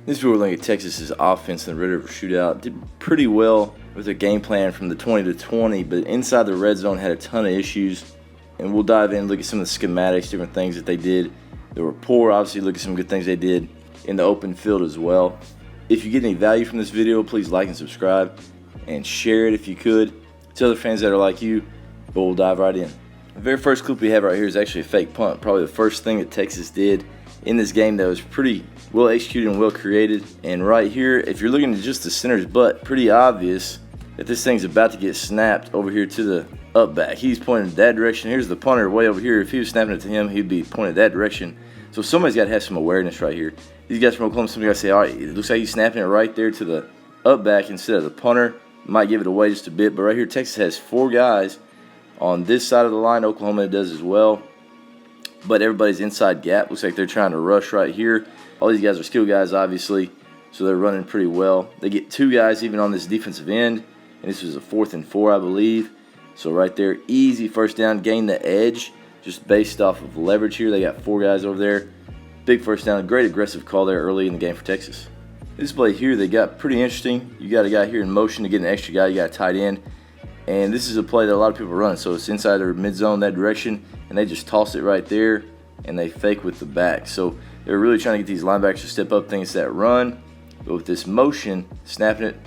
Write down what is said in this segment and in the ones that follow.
This is where we're looking at Texas's offense in the Red River Shootout. Did pretty well with their game plan from the 20-20, but inside the red zone had a ton of issues. And we'll dive in and look at some of the schematics, different things that they did that were poor. Obviously, look at some good things they did in the open field as well. If you get any value from this video, please like and subscribe and share it if you could to other fans that are like you. But we'll dive right in. The very first clip we have right here is actually a fake punt. Probably the first thing that Texas did in this game that was pretty well executed and well created. And right here, if you're looking at just the center's butt, pretty obvious that this thing's about to get snapped over here to the up back. He's pointing that direction. Here's the punter way over here. If he was snapping it to him, he'd be pointed that direction. So somebody's got to have some awareness right here. These guys from Oklahoma, somebody's got to say, all right, it looks like he's snapping it right there to the up back instead of the punter. Might give it away just a bit, but right here, Texas has 4 guys on this side of the line. Oklahoma does as well. But everybody's inside gap. Looks like they're trying to rush right here. All these guys are skill guys, obviously, so they're running pretty well. They get 2 guys even on this defensive end, and this was a 4th and 4, I believe. So right there, easy first down, gain the edge, just based off of leverage here. They got 4 guys over there. Big first down, great aggressive call there early in the game for Texas. This play here, they got pretty interesting. You got a guy here in motion to get an extra guy. You got a tight end. And this is a play that a lot of people run. So it's inside their mid zone, that direction, and they just toss it right there, and they fake with the back. So they're really trying to get these linebackers to step up things that run. But with this motion, snapping it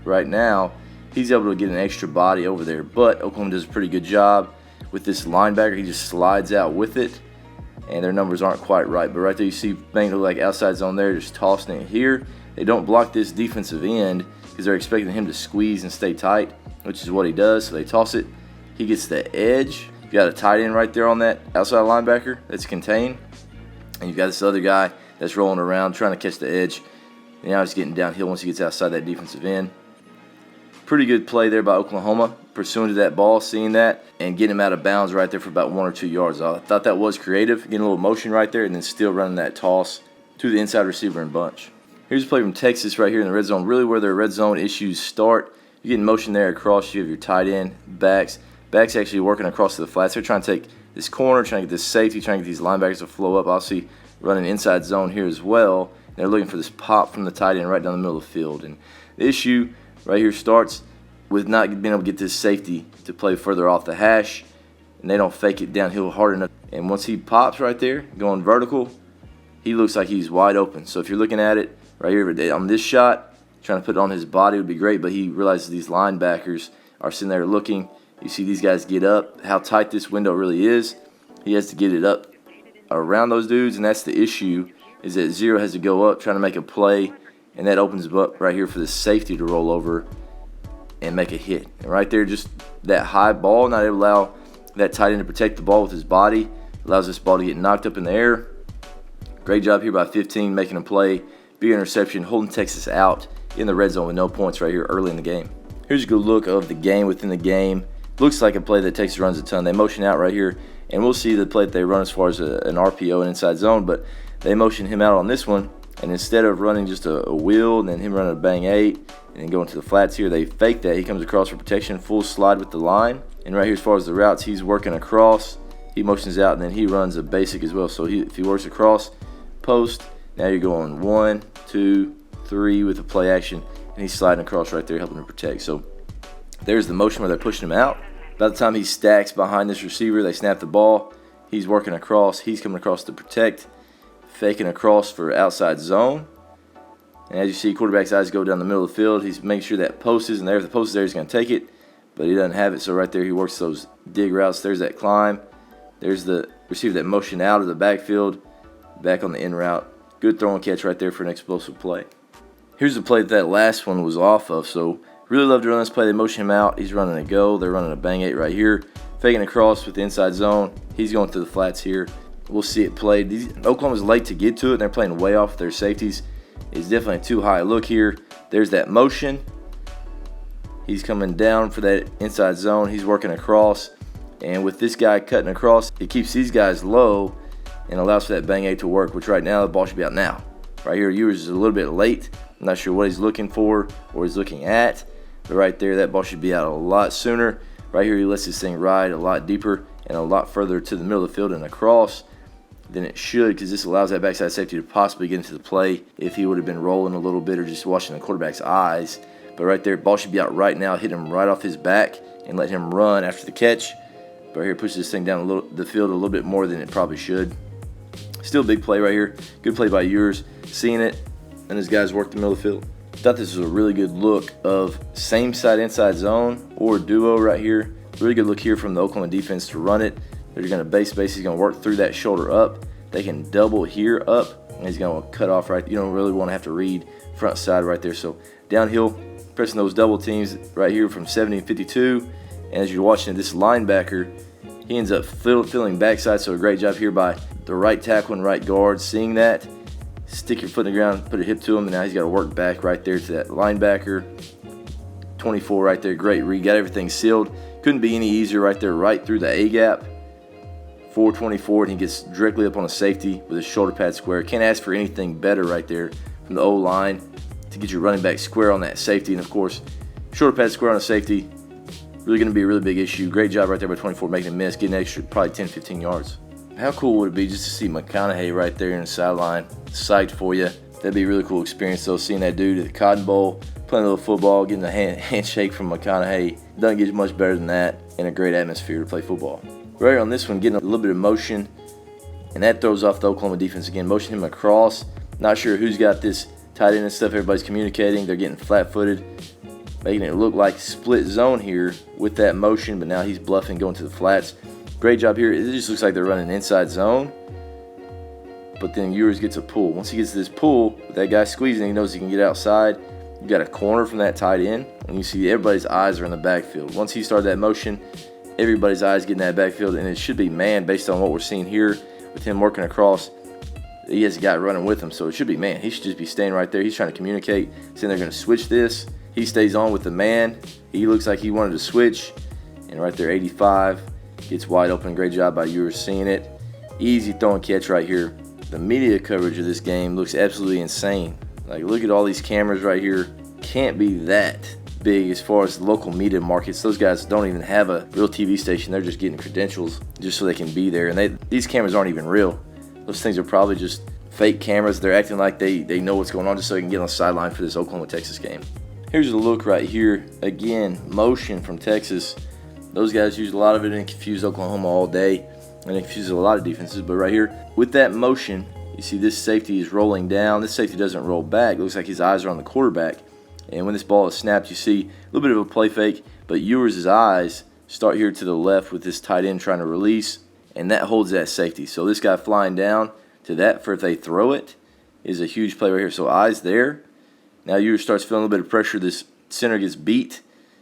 right now, he's able to get an extra body over there. But Oklahoma does a pretty good job with this linebacker. He just slides out with it, and their numbers aren't quite right. But right there you see Bang look like outside zone there, just tossing it here. They don't block this defensive end because they're expecting him to squeeze and stay tight, which is what he does. So they toss it. He gets the edge. You got a tight end right there on that outside linebacker that's contained. And you've got this other guy that's rolling around trying to catch the edge. And now he's getting downhill once he gets outside that defensive end. Pretty good play there by Oklahoma, pursuing to that ball, seeing that, and getting him out of bounds right there for about 1 or 2 yards. I thought that was creative, getting a little motion right there and then still running that toss to the inside receiver and bunch. Here's a play from Texas right here in the red zone, really where their red zone issues start. You get in motion there across. You have your tight end, backs. Backs actually working across to the flats. They're trying to take this corner, trying to get this safety, trying to get these linebackers to flow up. Obviously running inside zone here as well. They're looking for this pop from the tight end right down the middle of the field. And the issue right here starts with not being able to get this safety to play further off the hash, and they don't fake it downhill hard enough. And once he pops right there, going vertical, he looks like he's wide open. So if you're looking at it right here on this shot, trying to put it on his body would be great, but he realizes these linebackers are sitting there looking. You see these guys get up, how tight this window really is. He has to get it up around those dudes, and that's the issue, is that Zero has to go up trying to make a play, and that opens him up right here for the safety to roll over and make a hit. And right there, just that high ball, not able to allow that tight end to protect the ball with his body, allows this ball to get knocked up in the air. Great job here by 15, making a play. Big interception, holding Texas out in the red zone with no points right here early in the game. Here's a good look of the game within the game. Looks like a play that Texas runs a ton. They motion out right here, and we'll see the play that they run as far as an RPO and inside zone, but they motion him out on this one, and instead of running just a wheel and then him running a bang 8 and then going to the flats here, they fake that. He comes across for protection, full slide with the line. And right here as far as the routes, he's working across. He motions out, and then he runs a basic as well. So if he works across, post, now you're going 1, 2, 3 with the play action, and he's sliding across right there, helping to protect. So there's the motion where they're pushing him out. By the time he stacks behind this receiver, they snap the ball. He's working across. He's coming across to protect, faking across for outside zone. And as you see, quarterback's eyes go down the middle of the field. He's making sure that post isn't there. If the post is there, he's going to take it, but he doesn't have it. So right there, he works those dig routes. There's that climb. There's the receiver that motion out of the backfield, back on the in route. Good throw and catch right there for an explosive play. Here's the play that last one was off of. So really love to run this play. They motion him out. He's running a go. They're running a bang 8 right here. Faking across with the inside zone. He's going through the flats here. We'll see it played. Oklahoma's late to get to it, and they're playing way off their safeties. It's definitely too high. Look here. There's that motion. He's coming down for that inside zone. He's working across. And with this guy cutting across, it keeps these guys low and allows for that bang 8 to work, which right now the ball should be out now. Right here, Ewers is a little bit late. I'm not sure what he's looking for or he's looking at. But right there, that ball should be out a lot sooner. Right here, he lets this thing ride a lot deeper and a lot further to the middle of the field and across. than it should, because this allows that backside safety to possibly get into the play if he would have been rolling a little bit or just watching the quarterback's eyes. But right there, ball should be out right now, hit him right off his back and let him run after the catch. But right here, pushes this thing down the field a little bit more than it probably should. Still a big play right here. Good play by Ewers, seeing it, and his guys worked the middle of the field. Thought this was a really good look of same side inside zone or duo right here. Really good look here from the Oklahoma defense to run it. They're going to base. He's going to work through that shoulder up. They can double here up, and he's going to cut off right. You don't really want to have to read front side right there. So downhill, pressing those double teams right here from 70 and 52. And as you're watching this linebacker, he ends up filling backside. So a great job here by the right tackle and right guard, seeing that. Stick your foot in the ground, put a hip to him, and now he's got to work back right there to that linebacker. 24 right there, great read, got everything sealed. Couldn't be any easier right there, right through the A-gap. 424, and he gets directly up on a safety with his shoulder pad square. Can't ask for anything better right there from the O-line to get your running back square on that safety. And, of course, shoulder pad square on a safety, really going to be a really big issue. Great job right there by 24, making a miss, getting an extra probably 10, 15 yards. How cool would it be just to see McConaughey right there in the sideline, psyched for you? That'd be a really cool experience, though, seeing that dude at the Cotton Bowl, playing a little football, getting a handshake from McConaughey. Doesn't get much better than that, and a great atmosphere to play football. Right on this one, getting a little bit of motion, and that throws off the Oklahoma defense again. Motion him across. Not sure who's got this tight end and stuff. Everybody's communicating. They're getting flat-footed, making it look like split zone here with that motion, but now he's bluffing, going to the flats. Great job here. It just looks like they're running inside zone, but then Ewers gets a pull. Once he gets this pull, with that guy squeezing, he knows he can get outside. You got a corner from that tight end, and you see everybody's eyes are in the backfield. Once he started that motion, everybody's eyes getting that backfield, and it should be man based on what we're seeing here with him working across. He has a guy running with him, so it should be man. He should just be staying right there. He's trying to communicate, saying they're going to switch this. He stays on with the man. He looks like he wanted to switch, and right there, 85 gets wide open. Great job by Ewers seeing it. Easy throw and catch right here. The media coverage of this game looks absolutely insane. Like, look at all these cameras right here. Can't be that big as far as the local media markets. Those guys don't even have a real TV station. They're just getting credentials just so they can be there. And these cameras aren't even real. Those things are probably just fake cameras. They're acting like they know what's going on just so they can get on the sideline for this Oklahoma-Texas game. Here's a look right here. Again, motion from Texas. Those guys use a lot of it and confuse Oklahoma all day. And it confuses a lot of defenses. But right here, with that motion, you see this safety is rolling down. This safety doesn't roll back. It looks like his eyes are on the quarterback. And when this ball is snapped, you see a little bit of a play fake. But Ewers' eyes start here to the left with this tight end trying to release. And that holds that safety. So this guy flying down to that for if they throw it is a huge play right here. So eyes there. Now Ewers starts feeling a little bit of pressure. This center gets beat.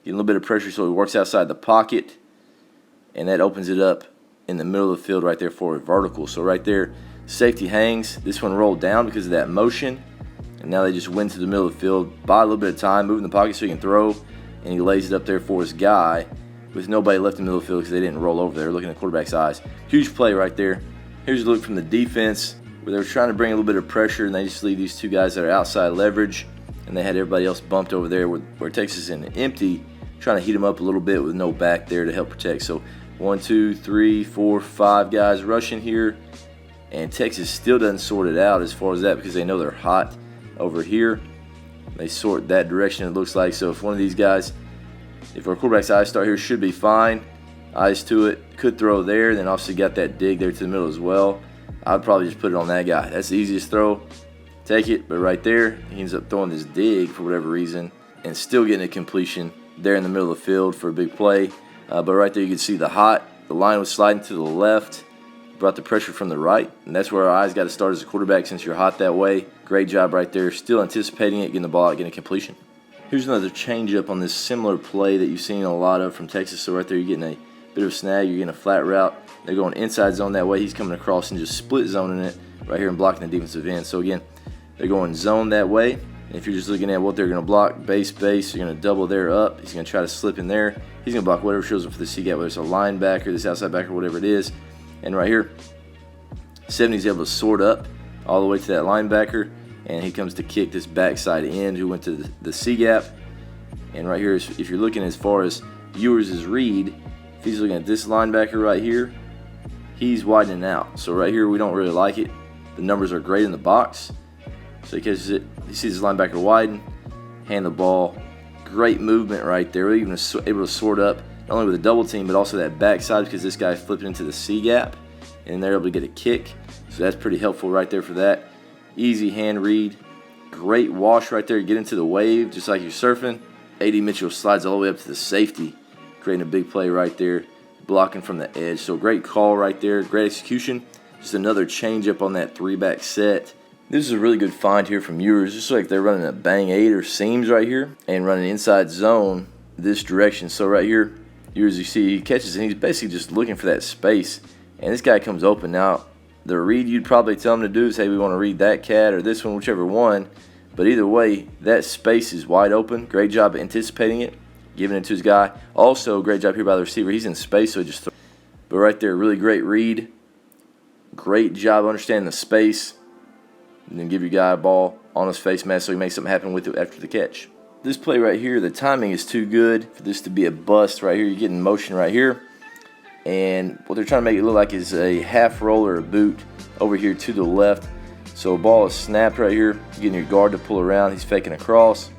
Getting a little bit of pressure, so he works outside the pocket. And that opens it up in the middle of the field right there for a vertical. So right there, safety hangs. This one rolled down because of that motion. And now they just went to the middle of the field, buy a little bit of time, moving the pocket so he can throw. And he lays it up there for his guy with nobody left in the middle of the field because they didn't roll over there, looking at the quarterback's eyes. Huge play right there. Here's a look from the defense where they were trying to bring a little bit of pressure, and they just leave these two guys that are outside leverage. And they had everybody else bumped over there where Texas is in empty, trying to heat them up a little bit with no back there to help protect. So 1, 2, 3, 4, 5 guys rushing here. And Texas still doesn't sort it out as far as that because they know they're hot over here. They sort that direction, it looks like. So if one of these guys, if our quarterback's eyes start here, should be fine. Eyes to it, could throw there. Then obviously got that dig there to the middle as well. I'd probably just put it on that guy. That's the easiest throw. Take it, but right there, he ends up throwing this dig for whatever reason and still getting a completion there in the middle of the field for a big play. But right there you can see the line was sliding to the left, brought the pressure from the right, and that's where our eyes got to start as a quarterback since you're hot that way. Great job right there, still anticipating it, getting the ball out, getting a completion. Here's another change-up on this similar play that you've seen a lot of from Texas. So right there you're getting a bit of a snag, you're getting a flat route. They're going inside zone that way. He's coming across and just split zoning it right here and blocking the defensive end. So again, they're going zone that way. And if you're just looking at what they're going to block, base, you're going to double there up. He's going to try to slip in there. He's going to block whatever shows up for the C-gap, whether it's a linebacker, this outside backer, whatever it is. And right here, 70's able to sort up all the way to that linebacker. And he comes to kick this backside end who went to the C-gap. And right here, if you're looking as far as Ewers' read, if he's looking at this linebacker right here, he's widening out. So right here, we don't really like it. The numbers are great in the box. So he catches it. He sees his linebacker widen, hand the ball. Great movement right there. We're even able to sort up not only with a double team, but also that backside because this guy flipped into the C gap, and they're able to get a kick. So that's pretty helpful right there for that. Easy hand read. Great wash right there. Get into the wave just like you're surfing. A.D. Mitchell slides all the way up to the safety, creating a big play right there, blocking from the edge. So great call right there. Great execution. Just another change up on that 3-back set. This is a really good find here from Ewers. Just like they're running a bang 8 or seams right here and running inside zone this direction. So right here, Ewers, you see, he catches and he's basically just looking for that space. And this guy comes open. Now, the read you'd probably tell him to do is, hey, we want to read that cat or this one, whichever one. But either way, that space is wide open. Great job anticipating it, giving it to his guy. Also, great job here by the receiver. He's in space, so he just but right there, really great read. Great job understanding the space. And then give your guy a ball on his face mask so he makes something happen with it after the catch. This play right here, the timing is too good for this to be a bust right here. You're getting motion right here. And what they're trying to make it look like is a half roll or a boot over here to the left. So ball is snapped right here. You're getting your guard to pull around. He's faking across.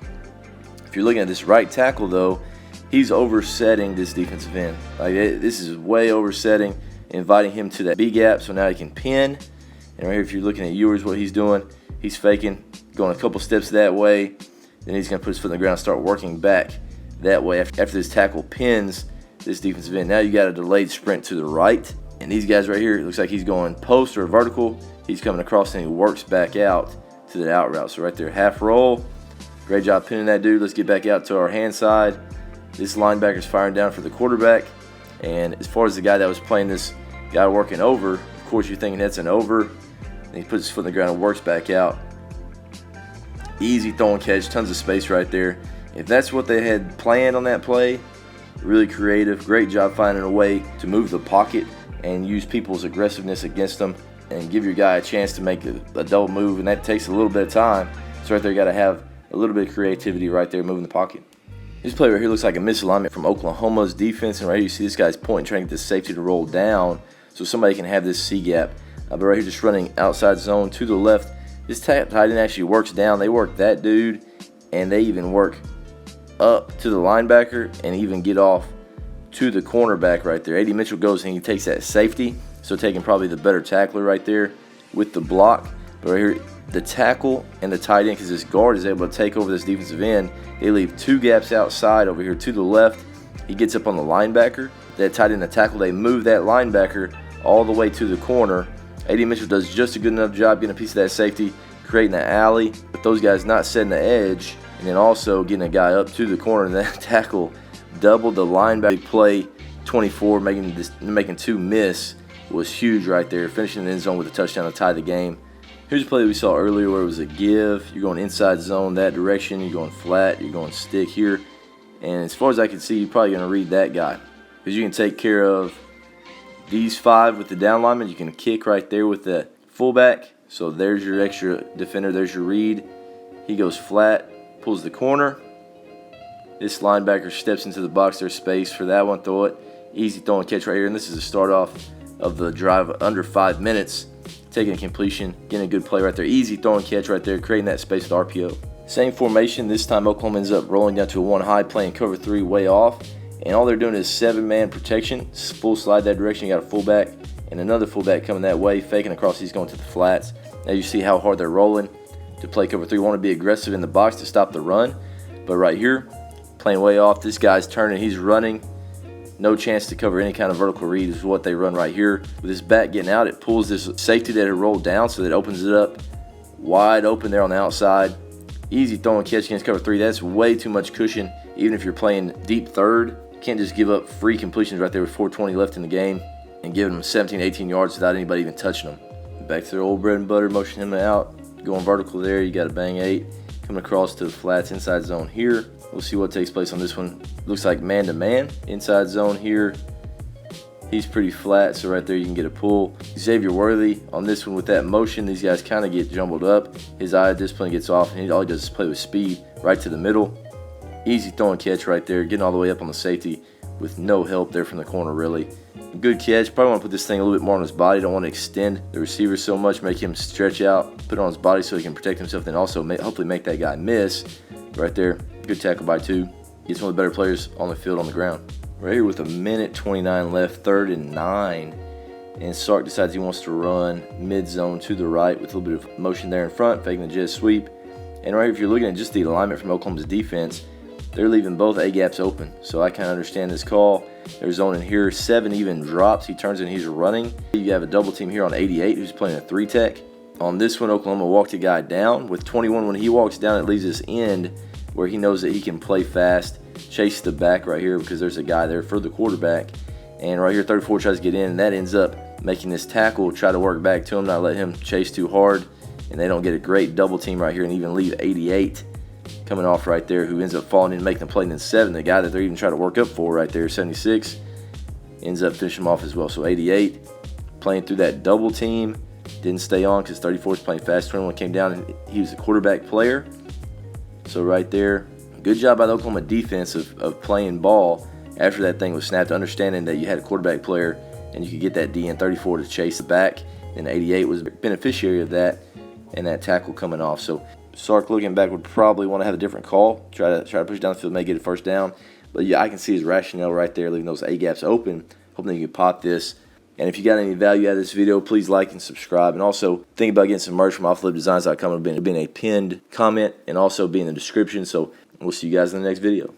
If you're looking at this right tackle, though, he's oversetting this defensive end. This is way oversetting, inviting him to that B gap so now he can pin. And right here, if you're looking at Ewers, what he's doing, he's faking, going a couple steps that way. Then he's going to put his foot on the ground and start working back that way. After this tackle pins this defensive end, now you got a delayed sprint to the right. And these guys right here, it looks like he's going post or vertical. He's coming across and he works back out to the out route. So right there, half roll. Great job pinning that dude. Let's get back out to our hand side. This linebacker's firing down for the quarterback. And as far as the guy that was playing this guy working over, of course you're thinking that's an over. And he puts his foot on the ground and works back out. Easy throw and catch, tons of space right there. If that's what they had planned on that play, really creative. Great job finding a way to move the pocket and use people's aggressiveness against them and give your guy a chance to make a double move, and that takes a little bit of time. So right there, you got to have a little bit of creativity right there moving the pocket. This play right here looks like a misalignment from Oklahoma's defense, and right here you see this guy's point trying to get the safety to roll down so somebody can have this C gap. But right here just running outside zone to the left. This tight end actually works down. They work that dude, and they even work up to the linebacker and even get off to the cornerback right there. A.D. Mitchell goes and he takes that safety, so taking probably the better tackler right there with the block. But right here, the tackle and the tight end, because this guard is able to take over this defensive end, they leave 2 gaps outside over here to the left. He gets up on the linebacker. That tight end, the tackle, they move that linebacker all the way to the corner. A.D. Mitchell does just a good enough job getting a piece of that safety, creating the alley, with those guys not setting the edge, and then also getting a guy up to the corner. And that tackle doubled the linebacker play 24, making 2 miss was huge right there, finishing in the end zone with a touchdown to tie the game. Here's a play that we saw earlier where it was a give. You're going inside zone that direction. You're going flat. You're going stick here. And as far as I can see, you're probably going to read that guy because you can take care of these 5 with the down lineman. You can kick right there with the fullback. So there's your extra defender. There's your read. He goes flat, pulls the corner. This linebacker steps into the box. There's space for that one. Throw it. Easy throw and catch right here. And this is the start off of the drive under 5 minutes. Taking a completion, getting a good play right there. Easy throw and catch right there, creating that space with RPO. Same formation. This time Oklahoma ends up rolling down to a 1 high, playing cover 3 way off. And all they're doing is 7-man protection. Full slide that direction. You got a fullback and another fullback coming that way, faking across. He's going to the flats. Now you see how hard they're rolling to play cover 3. Want to be aggressive in the box to stop the run. But right here, playing way off. This guy's turning. He's running. No chance to cover any kind of vertical read is what they run right here. With this back getting out, it pulls this safety that had rolled down, so that opens it up wide open there on the outside. Easy throw and catch against cover 3. That's way too much cushion, even if you're playing deep third. You can't just give up free completions right there with 4:20 left in the game and giving them 17, 18 yards without anybody even touching them. Back to their old bread and butter, motion him out. Going vertical there, you got a bang 8. Coming across to the flats inside zone here. We'll see what takes place on this one. Looks like man-to-man. Inside zone here. He's pretty flat, so right there you can get a pull. Xavier Worthy on this one with that motion. These guys kind of get jumbled up. His eye of discipline gets off, and all he does is play with speed right to the middle. Easy throw and catch right there, getting all the way up on the safety with no help there from the corner, really. Good catch. Probably want to put this thing a little bit more on his body. Don't want to extend the receiver so much, make him stretch out, put it on his body so he can protect himself, then also hopefully make that guy miss. Right there, good tackle by 2. Gets one of the better players on the field on the ground. Right here with 1:29 left, 3rd and 9. And Sark decides he wants to run mid-zone to the right with a little bit of motion there in front, faking the jet sweep. And right here, if you're looking at just the alignment from Oklahoma's defense, they're leaving both A-gaps open. So I kind of understand this call. They're zoning here. 7 even drops. He turns and he's running. You have a double team here on 88 who's playing a 3-tech. On this one, Oklahoma walked a guy down. With 21, when he walks down, it leaves this end where he knows that he can play fast, chase the back right here because there's a guy there for the quarterback. And right here, 34 tries to get in, and that ends up making this tackle try to work back to him, not let him chase too hard. And they don't get a great double team right here and even leave 88 coming off right there, who ends up falling in and making the play. And then 7, the guy that they're even trying to work up for right there, 76, ends up finishing him off as well. So 88 playing through that double team, didn't stay on because 34 is playing fast. 21 came down and he was the quarterback player. So right there, good job by the Oklahoma defense of playing ball after that thing was snapped, understanding that you had a quarterback player and you could get that DN 34 to chase the back. And 88 was a beneficiary of that and that tackle coming off. So Sark, looking back, would probably want to have a different call. Try to push down the field, may get a first down. But yeah, I can see his rationale right there, leaving those A-gaps open, hoping you can pop this. And if you got any value out of this video, please like and subscribe. And also think about getting some merch from offloaddesigns.com. It'll be in a pinned comment and also be in the description. So we'll see you guys in the next video.